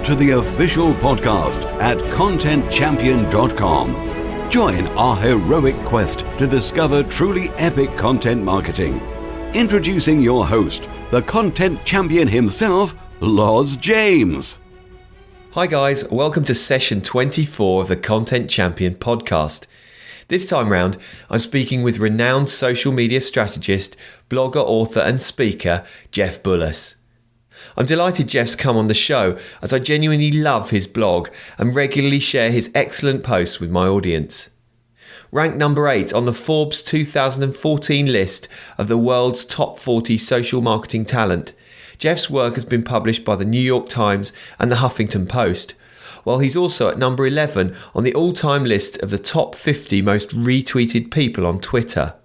to the official podcast at contentchampion.com. Join our heroic quest to discover truly epic content marketing. Introducing your host, the content champion himself, Loz James. Hi guys, welcome to session 24 of the Content Champion podcast. This time round, I'm speaking with renowned social media strategist, blogger, author and speaker, Jeff Bullas. I'm delighted Jeff's come on the show as I genuinely love his blog and regularly share his excellent posts with my audience. Ranked number 8 on the Forbes 2014 list of the world's top 40 social marketing talent, Jeff's work has been published by the New York Times and the Huffington Post, while he's also at number 11 on the all-time list of the top 50 most retweeted people on Twitter.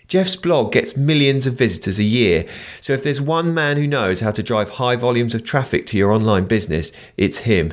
Jeff's blog gets millions of visitors a year, so if there's one man who knows how to drive high volumes of traffic to your online business, it's him.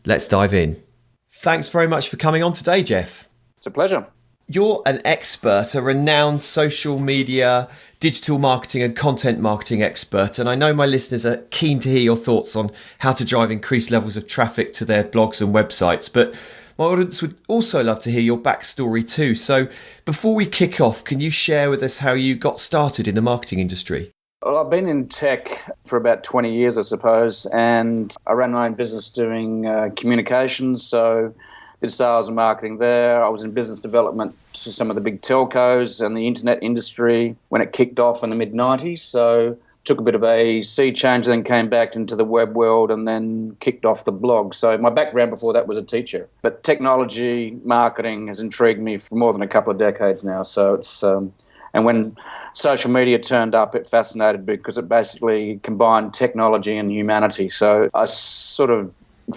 Let's dive in. Thanks very much for coming on today, Jeff. It's a pleasure. You're an expert, a renowned social media, digital marketing and content marketing expert, and I know my listeners are keen to hear your thoughts on how to drive increased levels of traffic to their blogs and websites, but my audience would also love to hear your backstory too. So before we kick off, can you share with us how you got started in the marketing industry? Well, I've been in tech for about 20 years, I suppose, and I ran my own business doing communications, so did sales and marketing there. I was in business development to some of the big telcos and the internet industry when it kicked off in the mid-90s. So took a bit of a sea change, then came back into the web world and then kicked off the blog. So my background before that was a teacher. But technology, marketing has intrigued me for more than a couple of decades now. So it's and when social media turned up, it fascinated me because it basically combined technology and humanity. So I sort of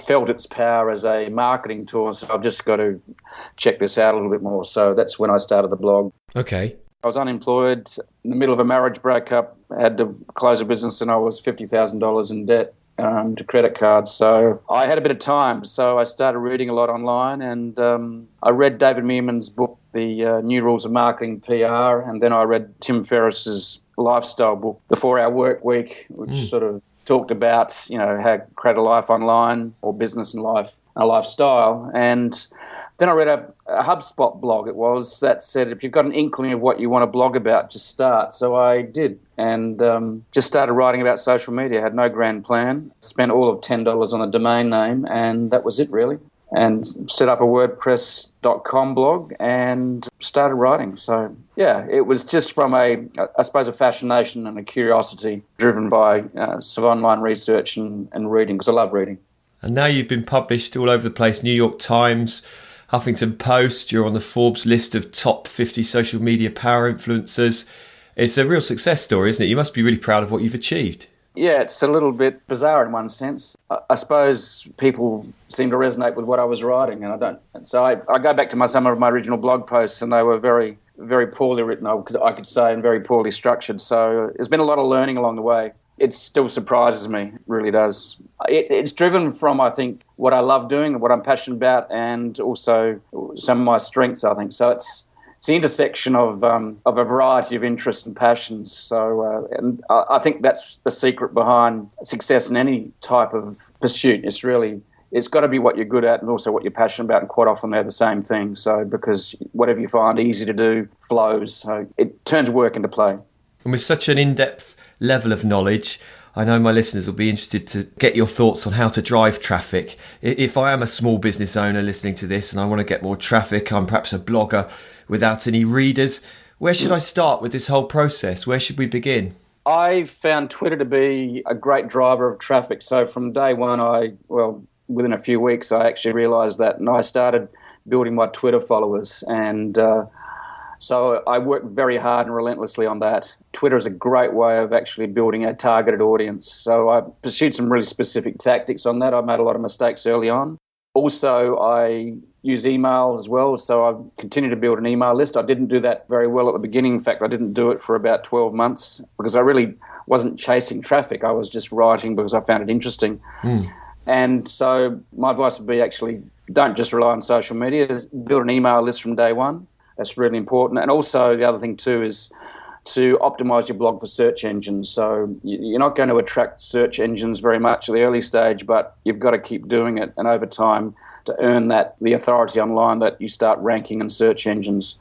felt its power as a marketing tool, so I've just got to check this out a little bit more. So that's when I started the blog. Okay. I was unemployed in the middle of a marriage breakup, had to close a business, and I was $50,000 in debt to credit cards. So I had a bit of time, so I started reading a lot online, and I read David Meerman's book, The New Rules of Marketing PR, and then I read Tim Ferriss's lifestyle book, The 4-Hour Work Week, which sort of talked about, how to create a life online or business and life, a lifestyle. And then I read a HubSpot blog, it was, that said, if you've got an inkling of what you want to blog about, just start. So I did, and just started writing about social media. Had no grand plan, spent all of $10 on a domain name, and that was it really. And set up a WordPress.com blog and started writing. So, yeah, it was just from I suppose, a fascination and a curiosity driven by some online research and reading, because I love reading. And now you've been published all over the place, New York Times, Huffington Post, you're on the Forbes list of top 50 social media power influencers. It's a real success story, isn't it? You must be really proud of what you've achieved. Yeah, it's a little bit bizarre in one sense. I suppose people seem to resonate with what I was writing, and I don't. And so I go back to some of my original blog posts, and they were very, very poorly written, I could say, and very poorly structured. So there's been a lot of learning along the way. It still surprises me, it really does. It's driven from, I think, what I love doing and what I'm passionate about, and also some of my strengths, I think. So it's the intersection of a variety of interests and passions. So, and I think that's the secret behind success in any type of pursuit. It's got to be what you're good at and also what you're passionate about, and quite often they're the same thing. So, because whatever you find easy to do flows. So it turns work into play. And with such an in-depth level of knowledge, I know my listeners will be interested to get your thoughts on how to drive traffic. If I am a small business owner listening to this and I want to get more traffic, I'm perhaps a blogger without any readers, where should I start with this whole process? Where should we begin? I found Twitter to be a great driver of traffic. So from day one, within a few weeks, I actually realised that, and I started building my Twitter followers. And so I worked very hard and relentlessly on that. Twitter is a great way of actually building a targeted audience. So I pursued some really specific tactics on that. I made a lot of mistakes early on. Also, I use email as well, so I continue to build an email list. I didn't do that very well at the beginning. In fact, I didn't do it for about 12 months because I really wasn't chasing traffic. I was just writing because I found it interesting. And so my advice would be actually don't just rely on social media. Build an email list from day one. That's really important. And also the other thing too is to optimize your blog for search engines. So you're not going to attract search engines very much at the early stage, but you've got to keep doing it. And over time, to earn the authority online, that you start ranking in search engines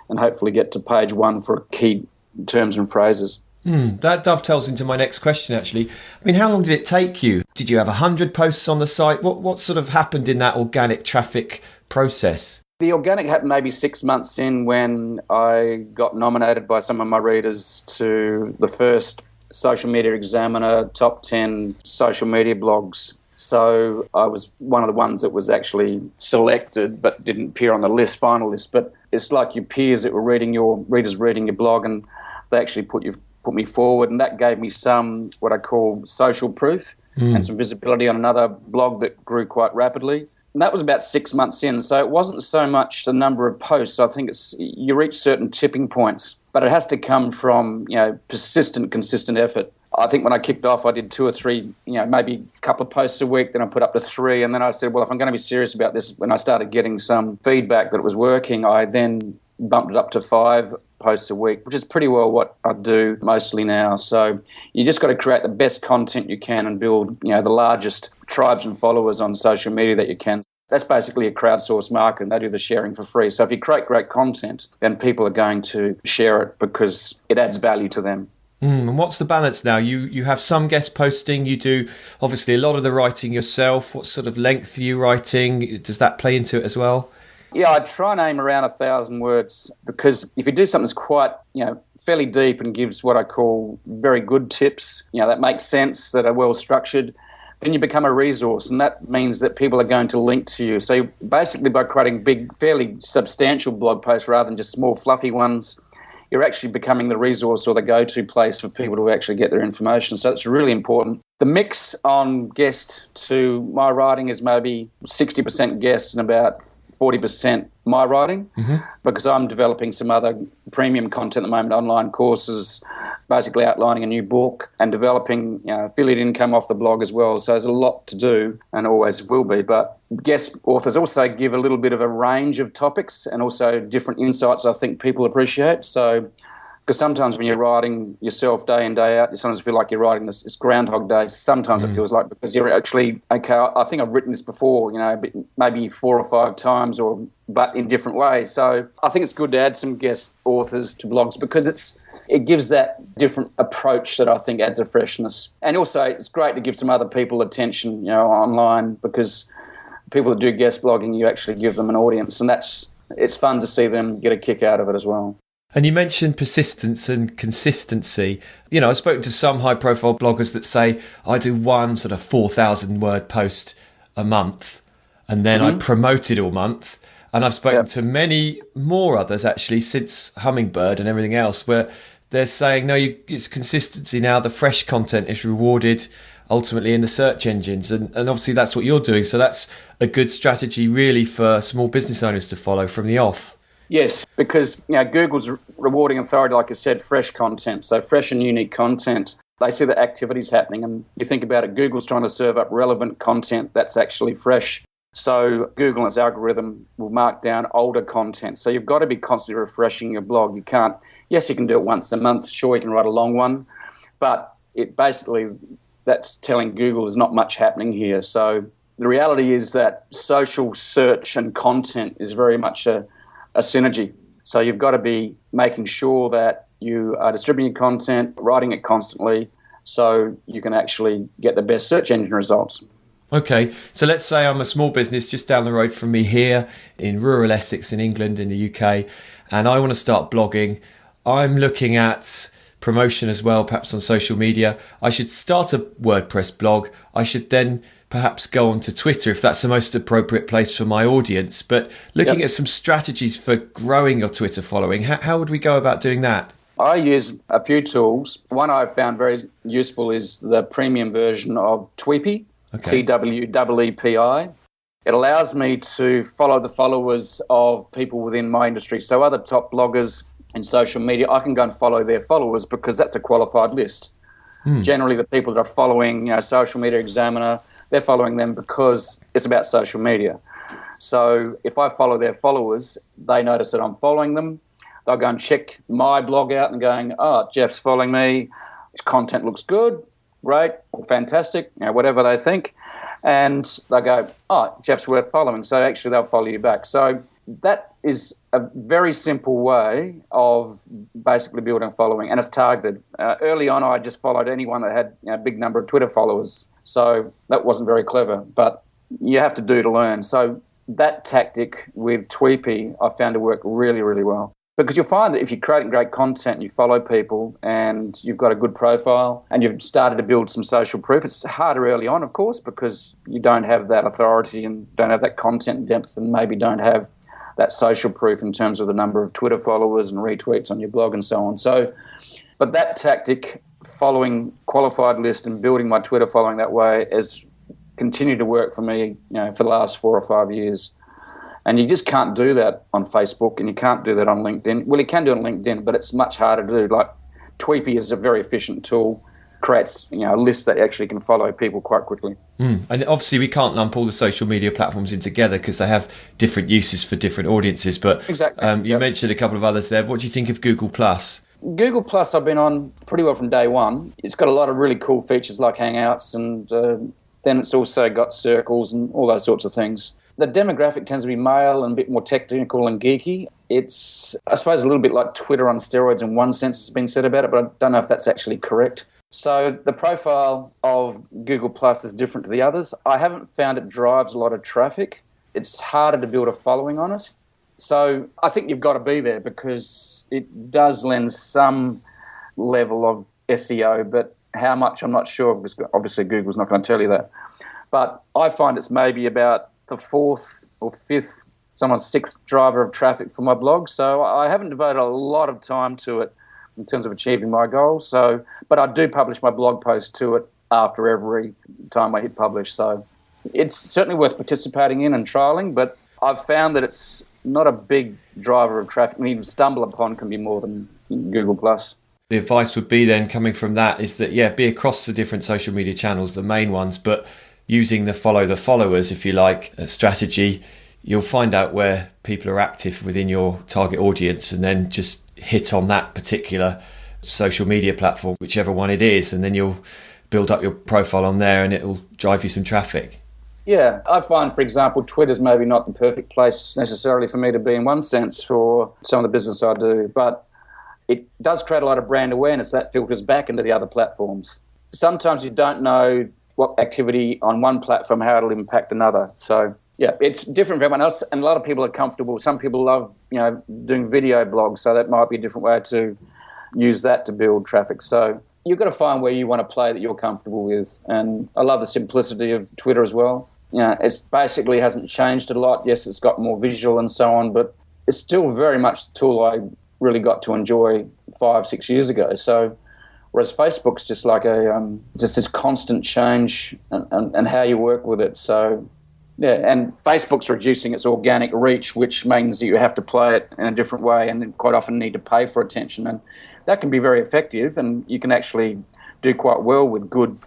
and hopefully get to page one for key terms and phrases. That dovetails into my next question, actually. I mean, how long did it take you? Did you have 100 posts on the site? What sort of happened in that organic traffic process? The organic happened maybe 6 months in, when I got nominated by some of my readers to the first Social Media Examiner top 10 social media blogs. So I was one of the ones that was actually selected but didn't appear on the final list. But it's like your peers that were reading your blog, and they actually put me forward, and that gave me some what I call social proof and some visibility on another blog that grew quite rapidly. And that was about 6 months in, so it wasn't so much the number of posts. I think you reach certain tipping points, but it has to come from persistent, consistent effort. I think when I kicked off, I did 2 or 3, maybe a couple of posts a week, then I put up to 3, and then I said, well, if I'm going to be serious about this, when I started getting some feedback that it was working, I then bumped it up to 5 posts a week, which is pretty well what I do mostly now. So you just got to create the best content you can and build, the largest tribes and followers on social media that you can. That's basically a crowdsourced market, and they do the sharing for free. So if you create great content, then people are going to share it because it adds value to them. And what's the balance now? You have some guest posting. You do obviously a lot of the writing yourself. What sort of length are you writing? Does that play into it as well? Yeah, I try and aim around 1,000 words, because if you do something that's quite, fairly deep and gives what I call very good tips, that makes sense, that are well structured, then you become a resource, and that means that people are going to link to you. So basically, by creating big, fairly substantial blog posts rather than just small, fluffy ones, you're actually becoming the resource or the go-to place for people to actually get their information. So it's really important. The mix on guest to my writing is maybe 60% guest and about 40% my writing, because I'm developing some other premium content at the moment, online courses, basically outlining a new book and developing affiliate income off the blog as well. So there's a lot to do, and always will be. But guest authors also give a little bit of a range of topics and also different insights I think people appreciate. So, because sometimes when you're writing yourself day in, day out, you sometimes feel like you're writing this Groundhog Day. Sometimes it feels like, because you're actually, okay, I think I've written this before, maybe 4 or 5 times, but in different ways. So I think it's good to add some guest authors to blogs, because it gives that different approach that I think adds a freshness. And also it's great to give some other people attention, online, because people that do guest blogging, you actually give them an audience, and it's fun to see them get a kick out of it as well. And you mentioned persistence and consistency. I've spoken to some high-profile bloggers that say, I do one sort of 4,000-word post a month, and then I promote it all month. And I've spoken to many more others, actually, since Hummingbird and everything else, where they're saying, no, it's consistency now. The fresh content is rewarded ultimately in the search engines. And obviously that's what you're doing. So that's a good strategy, really, for small business owners to follow from the off. Yes, because Google's rewarding authority, like I said, fresh content. So fresh and unique content. They see the activities happening, and you think about it, Google's trying to serve up relevant content that's actually fresh. So Google and its algorithm will mark down older content. So you've got to be constantly refreshing your blog. You can do it once a month. Sure, you can write a long one, but that's telling Google there's not much happening here. So the reality is that social search and content is very much a synergy. So you've got to be making sure that you are distributing content, writing it constantly, so you can actually get the best search engine results. Okay, so let's say I'm a small business just down the road from me here in rural Essex in England, in the UK, and I want to start blogging. I'm looking at promotion as well, perhaps on social media. I should start a WordPress blog. I should then perhaps go onto Twitter if that's the most appropriate place for my audience. But looking at some strategies for growing your Twitter following, how would we go about doing that? I use a few tools. One I've found very useful is the premium version of Tweepy, TWEEPI. It allows me to follow the followers of people within my industry. So other top bloggers in social media, I can go and follow their followers because that's a qualified list. Generally, the people that are following, Social Media Examiner, they're following them because it's about social media. So if I follow their followers, they notice that I'm following them. they'll go and check my blog out and going, oh, Jeff's following me, his content looks good, great, or fantastic, whatever they think. And they'll go, oh, Jeff's worth following. So actually they'll follow you back. So that is a very simple way of basically building a following, and it's targeted. Early on, I just followed anyone that had a big number of Twitter followers. So that wasn't very clever, but you have to do to learn. So that tactic with Tweepy I found to work really, really well. Because you'll find that if you're creating great content, you follow people and you've got a good profile and you've started to build some social proof, it's harder early on, of course, because you don't have that authority and don't have that content depth and maybe don't have that social proof in terms of the number of Twitter followers and retweets on your blog and so on. So, but that tactic, following qualified list and building my Twitter following that way, has continued to work for me, for the last 4 or 5 years. And you just can't do that on Facebook and you can't do that on LinkedIn. Well, you can do it on LinkedIn, but it's much harder to do. Like Tweepy is a very efficient tool, creates a list that actually can follow people quite quickly. And obviously we can't lump all the social media platforms in together because they have different uses for different audiences. But exactly. You mentioned a couple of others there. What do you think of Google Plus? Google Plus I've been on pretty well from day one. It's got a lot of really cool features like Hangouts, and then it's also got circles and all those sorts of things. The demographic tends to be male and a bit more technical and geeky. It's, I suppose, a little bit like Twitter on steroids in one sense has been said about it, but I don't know if that's actually correct. So the profile of Google Plus is different to the others. I haven't found it drives a lot of traffic. It's harder to build a following on it. So I think you've got to be there because it does lend some level of SEO, but how much I'm not sure, because obviously Google's not going to tell you that. But I find it's maybe about the 4th or 5th, someone's 6th driver of traffic for my blog. So I haven't devoted a lot of time to it in terms of achieving my goals. So, but I do publish my blog post to it after every time I hit publish. So it's certainly worth participating in and trialing, but I've found that it's not a big driver of traffic. I mean, even stumble upon can be more than Google Plus. The advice would be then, coming from that, is that, be across the different social media channels, the main ones, but using the follow the followers, if you like, strategy, you'll find out where people are active within your target audience and then just hit on that particular social media platform, whichever one it is, and then you'll build up your profile on there and it'll drive you some traffic. Yeah, I find, for example, Twitter's maybe not the perfect place necessarily for me to be in one sense for some of the business I do, but it does create a lot of brand awareness that filters back into the other platforms. Sometimes you don't know what activity on one platform, how it'll impact another. So, it's different for everyone else, and a lot of people are comfortable. Some people love, doing video blogs, so that might be a different way to use that to build traffic. So you've got to find where you want to play that you're comfortable with. And I love the simplicity of Twitter as well. It basically hasn't changed a lot. Yes, it's got more visual and so on, but it's still very much the tool I really got to enjoy 5-6 years ago. So whereas Facebook's just like just this constant change and how you work with it. So, and Facebook's reducing its organic reach, which means that you have to play it in a different way and quite often need to pay for attention. And that can be very effective, and you can actually do quite well with good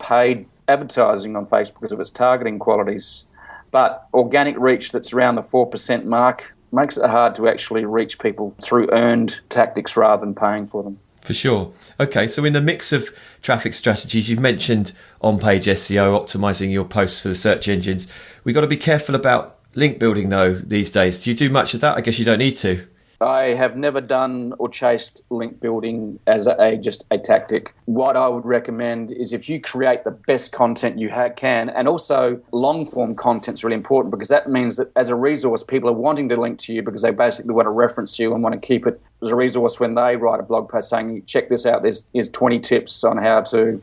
paid advertising on Facebook because of its targeting qualities. But organic reach that's around the 4% mark makes it hard to actually reach people through earned tactics rather than paying for them. For sure. Okay, so in the mix of traffic strategies, you've mentioned on-page SEO, optimizing your posts for the search engines. We've got to be careful about link building, though, these days. Do you do much of that? I guess you don't need to. I have never done or chased link building as just a tactic. What I would recommend is if you create the best content you can, and also long-form content is really important because that means that as a resource, people are wanting to link to you because they basically want to reference you and want to keep it as a resource when they write a blog post saying, check this out, here's 20 tips on how to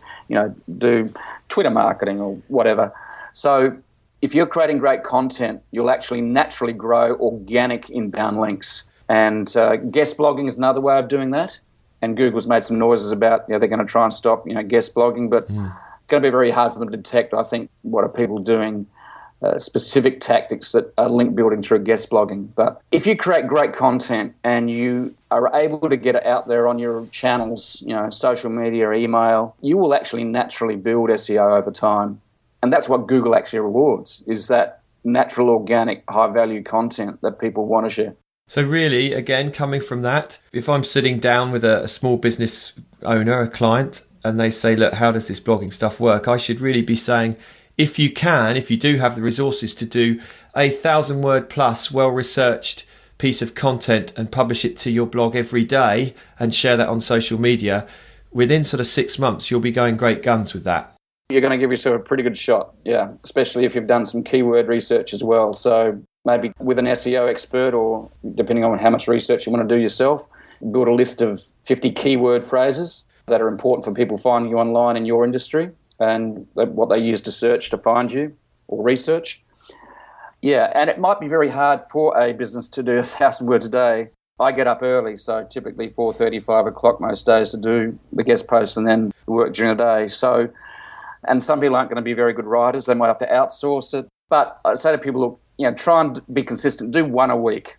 do Twitter marketing or whatever. So if you're creating great content, you'll actually naturally grow organic inbound links. And guest blogging is another way of doing that. And Google's made some noises about they're going to try and stop guest blogging, but it's going to be very hard for them to detect, I think, what are people doing, specific tactics that are link building through guest blogging. But if you create great content and you are able to get it out there on your channels, social media, email, you will actually naturally build SEO over time. And that's what Google actually rewards, is that natural, organic, high-value content that people want to share. So really, again, coming from that, if I'm sitting down with a small business owner, a client, and they say, look, how does this blogging stuff work? I should really be saying, if you do have the resources to do a 1,000-word plus well-researched piece of content and publish it to your blog every day and share that on social media, within sort of 6 months, you'll be going great guns with that. You're going to give yourself a pretty good shot, yeah, especially if you've done some keyword research as well. So maybe with an SEO expert, or depending on how much research you want to do yourself, build a list of 50 keyword phrases that are important for people finding you online in your industry and what they use to search to find you or research. Yeah, and it might be very hard for a business to do 1,000 words a day. I get up early, so typically 4:30, 5 o'clock most days to do the guest posts and then work during the day. So, and some people aren't going to be very good writers. They might have to outsource it. But I say to people, look, try and be consistent. Do one a week.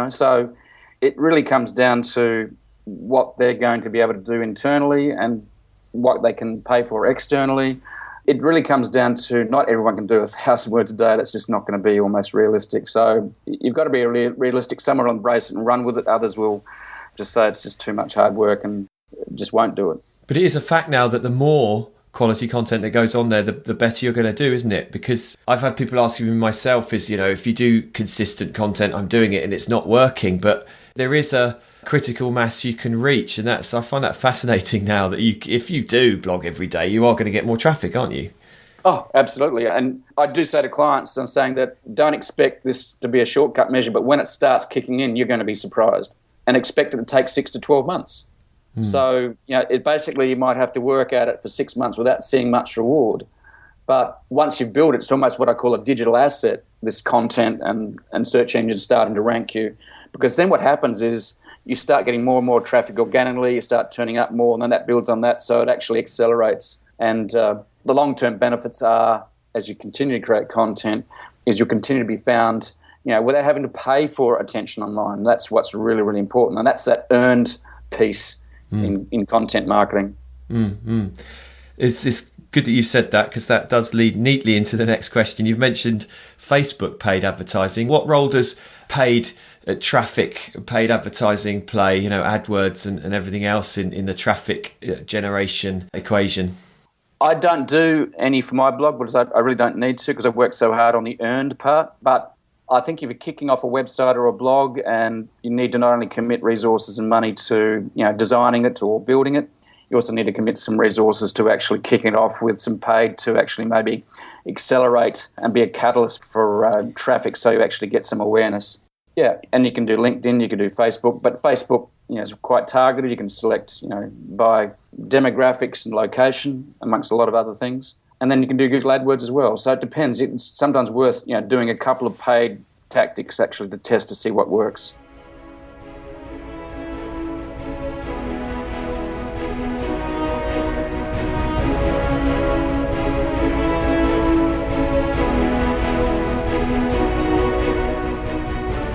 So it really comes down to what they're going to be able to do internally and what they can pay for externally. It really comes down to not everyone can do 1,000 words a day. That's just not going to be almost realistic. So you've got to be realistic. Some will embrace it and run with it. Others will just say it's just too much hard work and just won't do it. But it is a fact now that the more quality content that goes on there, the better you're going to do, isn't it? Because I've had people asking me myself is, if you do consistent content, I'm doing it and it's not working, but there is a critical mass you can reach. And I find that fascinating now that if you do blog every day, you are going to get more traffic, aren't you? Oh, absolutely. And I do say to clients, I'm saying that don't expect this to be a shortcut measure, but when it starts kicking in, you're going to be surprised and expect it to take 6 to 12 months. So, it basically you might have to work at it for 6 months without seeing much reward. But once you've built it, it's almost what I call a digital asset, this content and search engines starting to rank you. Because then what happens is you start getting more and more traffic organically, you start turning up more, and then that builds on that, so it actually accelerates. And the long-term benefits are, as you continue to create content, is you'll continue to be found, without having to pay for attention online. That's what's really, really important. And that's that earned piece in content marketing. It's good that you said that, because that does lead neatly into the next question. You've mentioned Facebook paid advertising. What role does paid traffic, paid advertising play, AdWords and everything else in the traffic generation equation? I don't do any for my blog because I really don't need to, because I've worked so hard on the earned part. But I think if you're kicking off a website or a blog and you need to not only commit resources and money to designing it or building it, you also need to commit some resources to actually kicking it off with some paid to actually maybe accelerate and be a catalyst for traffic, so you actually get some awareness. Yeah, and you can do LinkedIn, you can do Facebook, but Facebook is quite targeted. You can select by demographics and location, amongst a lot of other things. And then you can do Google AdWords as well. So it depends. It's sometimes worth doing a couple of paid tactics actually to test to see what works.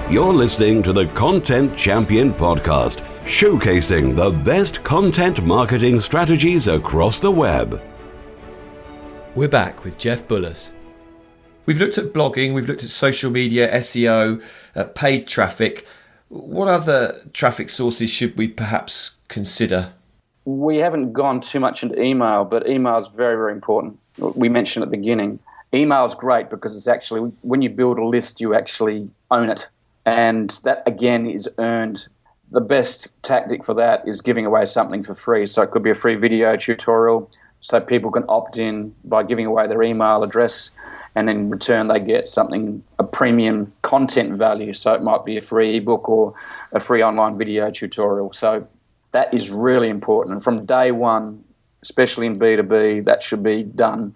You're listening to the Content Champion Podcast, showcasing the best content marketing strategies across the web. We're back with Jeff Bullas. We've looked at blogging, we've looked at social media, SEO, paid traffic. What other traffic sources should we perhaps consider? We haven't gone too much into email, but email is very, very important. We mentioned at the beginning. Email is great because it's actually, when you build a list, you actually own it. And that, again, is earned. The best tactic for that is giving away something for free. So it could be a free video tutorial, so people can opt in by giving away their email address, and in return they get something, a premium content value. So it might be a free ebook or a free online video tutorial. So that is really important. And from day one, especially in B2B, that should be done.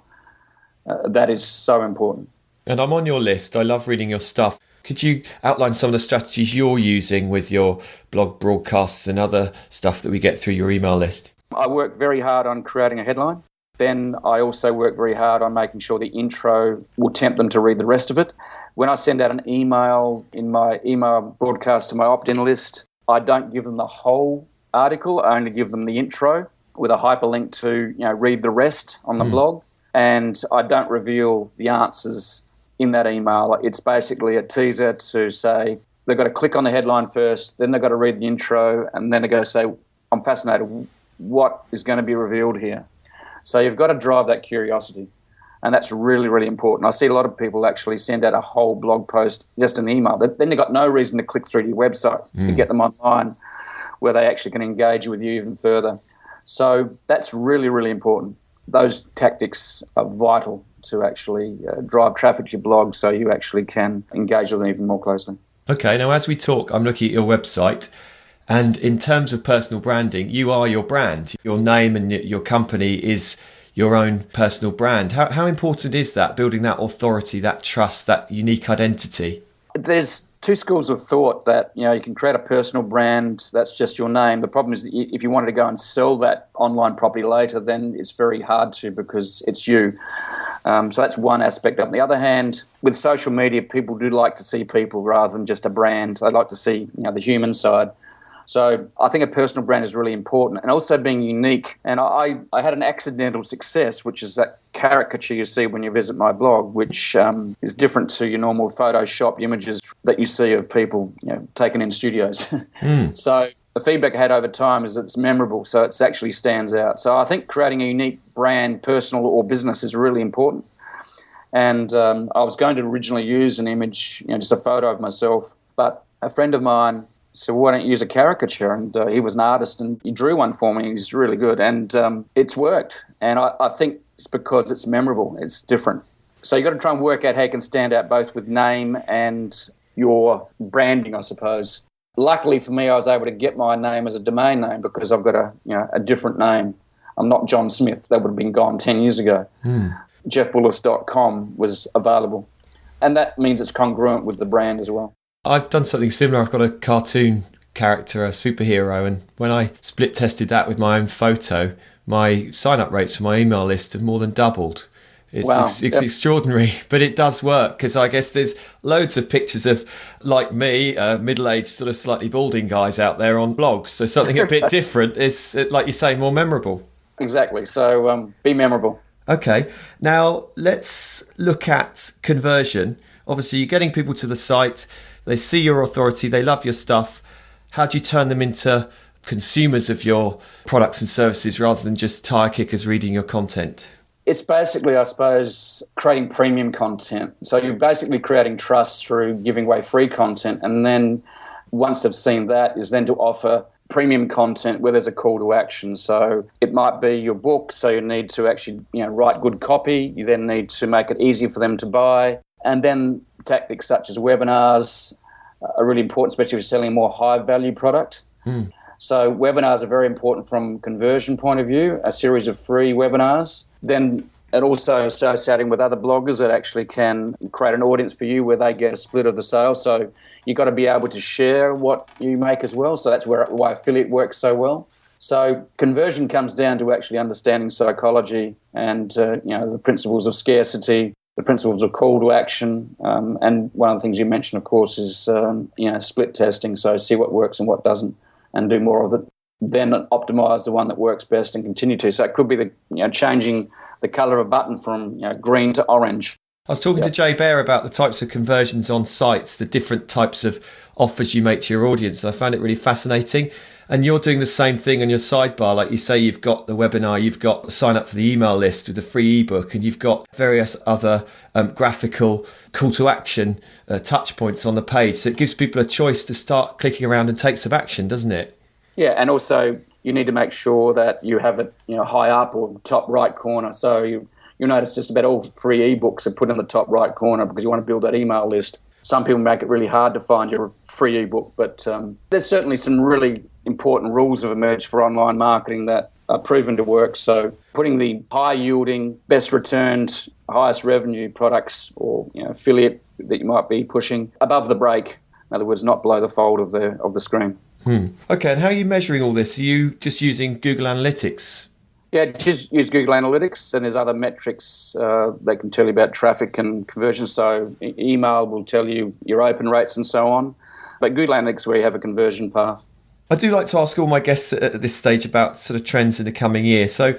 That is so important. And I'm on your list. I love reading your stuff. Could you outline some of the strategies you're using with your blog broadcasts and other stuff that we get through your email list? I work very hard on creating a headline. Then I also work very hard on making sure the intro will tempt them to read the rest of it. When I send out an email in my email broadcast to my opt-in list, I don't give them the whole article. I only give them the intro with a hyperlink to read the rest on the blog. And I don't reveal the answers in that email. It's basically a teaser to say, they've got to click on the headline first, then they've got to read the intro, and then they've got to say, I'm fascinated, what is going to be revealed here? So you've got to drive that curiosity, and that's really, really important. I see a lot of people actually send out a whole blog post, just an email. Then they've got no reason to click through to your website to get them online where they actually can engage with you even further. So that's really, really important. Those tactics are vital to actually drive traffic to your blog so you actually can engage with them even more closely. Okay, now as we talk, I'm looking at your website, and in terms of personal branding, you are your brand. Your name and your company is your own personal brand. How important is that, building that authority, that trust, that unique identity? There's two schools of thought that, you can create a personal brand that's just your name. The problem is that if you wanted to go and sell that online property later, then it's very hard to, because it's you. So that's one aspect. On the other hand, with social media, people do like to see people rather than just a brand. They like to see the human side. So I think a personal brand is really important, and also being unique. And I had an accidental success, which is that caricature you see when you visit my blog, which is different to your normal Photoshop images that you see of people taken in studios. So the feedback I had over time is that it's memorable, so it actually stands out. So I think creating a unique brand, personal or business, is really important. And I was going to originally use an image, just a photo of myself, but a friend of mine said, why don't you use a caricature? And he was an artist, and he drew one for me. He's really good, and it's worked. And I think it's because it's memorable. It's different. So you've got to try and work out how you can stand out both with name and your branding, I suppose. Luckily for me, I was able to get my name as a domain name because I've got a different name. I'm not John Smith. That would have been gone 10 years ago. JeffBullas.com was available. And that means it's congruent with the brand as well. I've done something similar. I've got a cartoon character, a superhero, and when I split tested that with my own photo, my sign-up rates for my email list have more than doubled. It's extraordinary, but it does work, because I guess there's loads of pictures of, like me, middle-aged, sort of slightly balding guys out there on blogs. So something a bit different is, like you say, more memorable. Exactly. So be memorable. Okay. Now let's look at conversion. Obviously, you're getting people to the site. They see your authority. They love your stuff. How do you turn them into consumers of your products and services rather than just tire kickers reading your content? It's basically, I suppose, creating premium content. So you're basically creating trust through giving away free content. And then once they've seen that, is then to offer premium content where there's a call to action. So it might be your book. So you need to actually write good copy. You then need to make it easier for them to buy. And then tactics such as webinars are really important, especially if you're selling a more high-value product. So webinars are very important from a conversion point of view, a series of free webinars. Then it also associating with other bloggers that actually can create an audience for you where they get a split of the sale. So you've got to be able to share what you make as well. So that's why affiliate works so well. So conversion comes down to actually understanding psychology and the principles of scarcity, the principles of call to action, and one of the things you mentioned, of course, is split testing. So see what works and what doesn't, and do more of it. Then optimize the one that works best and continue to. So it could be the changing the color of a button from green to orange. I was talking to Jay Baer about the types of conversions on sites, the different types of offers you make to your audience. I found it really fascinating. And you're doing the same thing on your sidebar. Like you say, you've got the webinar, you've got sign up for the email list with the free ebook, and you've got various other graphical call to action touch points on the page. So it gives people a choice to start clicking around and take some action, doesn't it? Yeah, and also you need to make sure that you have it high up or top right corner. So you'll notice just about all free ebooks are put in the top right corner because you want to build that email list. Some people make it really hard to find your free ebook, but there's certainly some really important rules have emerged for online marketing that are proven to work. So putting the high-yielding, best-returned, highest revenue products or affiliate that you might be pushing above the break. In other words, not below the fold of the screen. Okay, and how are you measuring all this? Are you just using Google Analytics? Yeah, just use Google Analytics, and there's other metrics that can tell you about traffic and conversion. So email will tell you your open rates and so on. But Google Analytics where you have a conversion path. I do like to ask all my guests at this stage about sort of trends in the coming year. So,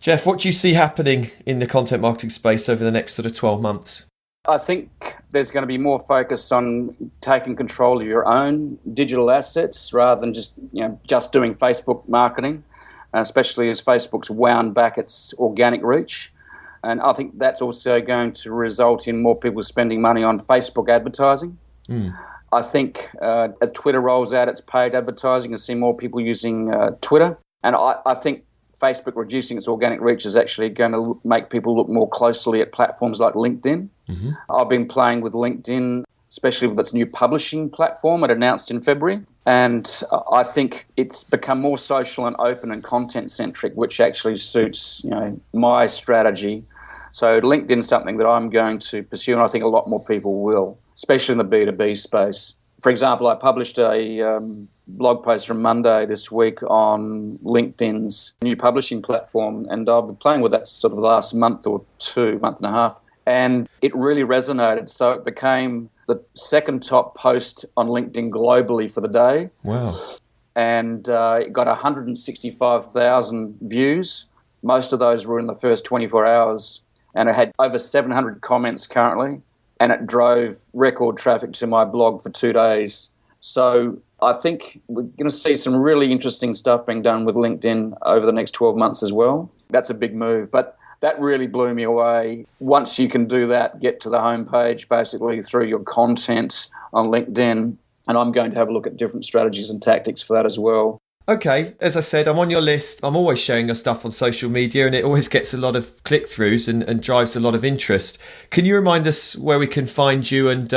Jeff, what do you see happening in the content marketing space over the next sort of 12 months? I think there's going to be more focus on taking control of your own digital assets rather than just doing Facebook marketing, especially as Facebook's wound back its organic reach. And I think that's also going to result in more people spending money on Facebook advertising. I think as Twitter rolls out its paid advertising, you'll see more people using Twitter. And I think Facebook reducing its organic reach is actually going to make people look more closely at platforms like LinkedIn. I've been playing with LinkedIn, especially with its new publishing platform it announced in February. And I think it's become more social and open and content-centric, which actually suits my strategy. So LinkedIn's something that I'm going to pursue, and I think a lot more people will, especially in the B2B space. For example, I published a blog post from Monday this week on LinkedIn's new publishing platform, and I've been playing with that sort of the last month and a half, and it really resonated. So it became the second top post on LinkedIn globally for the day. Wow. And it got 165,000 views. Most of those were in the first 24 hours, and it had over 700 comments currently, and it drove record traffic to my blog for 2 days. So I think we're going to see some really interesting stuff being done with LinkedIn over the next 12 months as well. That's a big move, but that really blew me away. Once you can do that, get to the homepage basically through your content on LinkedIn, and I'm going to have a look at different strategies and tactics for that as well. Okay, as I said, I'm on your list. I'm always sharing your stuff on social media, and it always gets a lot of click-throughs and drives a lot of interest. Can you remind us where we can find you and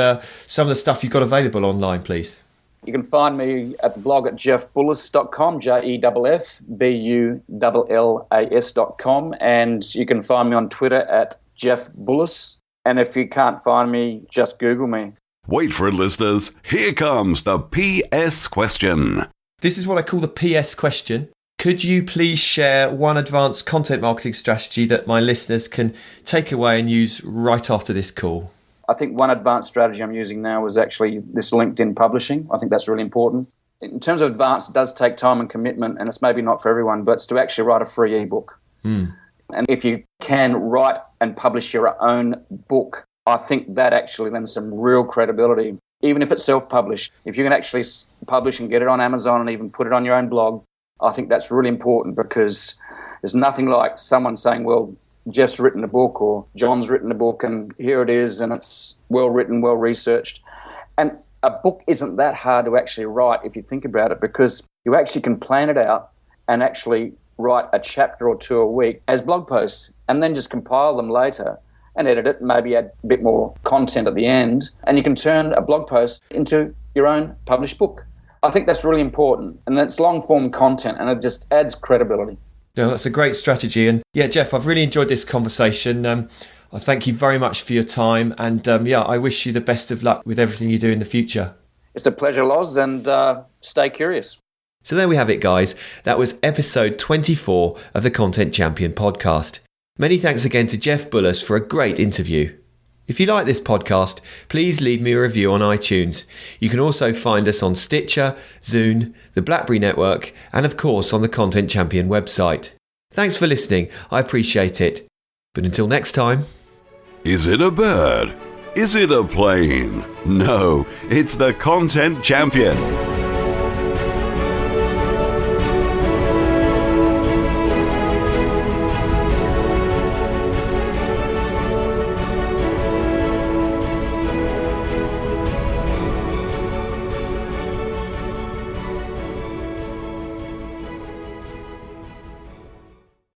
some of the stuff you've got available online, please? You can find me at the blog at jeffbullas.com, JEFFBULLAS.com, and you can find me on Twitter at jeffbullas. And if you can't find me, just Google me. Wait for it, listeners. Here comes the PS question. This is what I call the PS question. Could you please share one advanced content marketing strategy that my listeners can take away and use right after this call? I think one advanced strategy I'm using now is actually this LinkedIn publishing. I think that's really important. In terms of advanced, it does take time and commitment, and it's maybe not for everyone, but it's to actually write a free ebook. And if you can write and publish your own book, I think that actually lends some real credibility, even if it's self-published. If you can actually publish and get it on Amazon and even put it on your own blog, I think that's really important, because there's nothing like someone saying, well, Jeff's written a book or John's written a book and here it is, and it's well written, well researched. And a book isn't that hard to actually write if you think about it, because you actually can plan it out and actually write a chapter or two a week as blog posts and then just compile them later and edit it, maybe add a bit more content at the end, and you can turn a blog post into your own published book. I think that's really important, and that's long-form content, and it just adds credibility. Yeah, that's a great strategy. And yeah, Jeff, I've really enjoyed this conversation. I thank you very much for your time. And I wish you the best of luck with everything you do in the future. It's a pleasure, Loz, and stay curious. So there we have it, guys. That was episode 24 of the Content Champion podcast. Many thanks again to Jeff Bullas for a great interview. If you like this podcast, please leave me a review on iTunes. You can also find us on Stitcher, Zune, the BlackBerry Network, and of course on the Content Champion website. Thanks for listening. I appreciate it. But until next time. Is it a bird? Is it a plane? No, it's the Content Champion.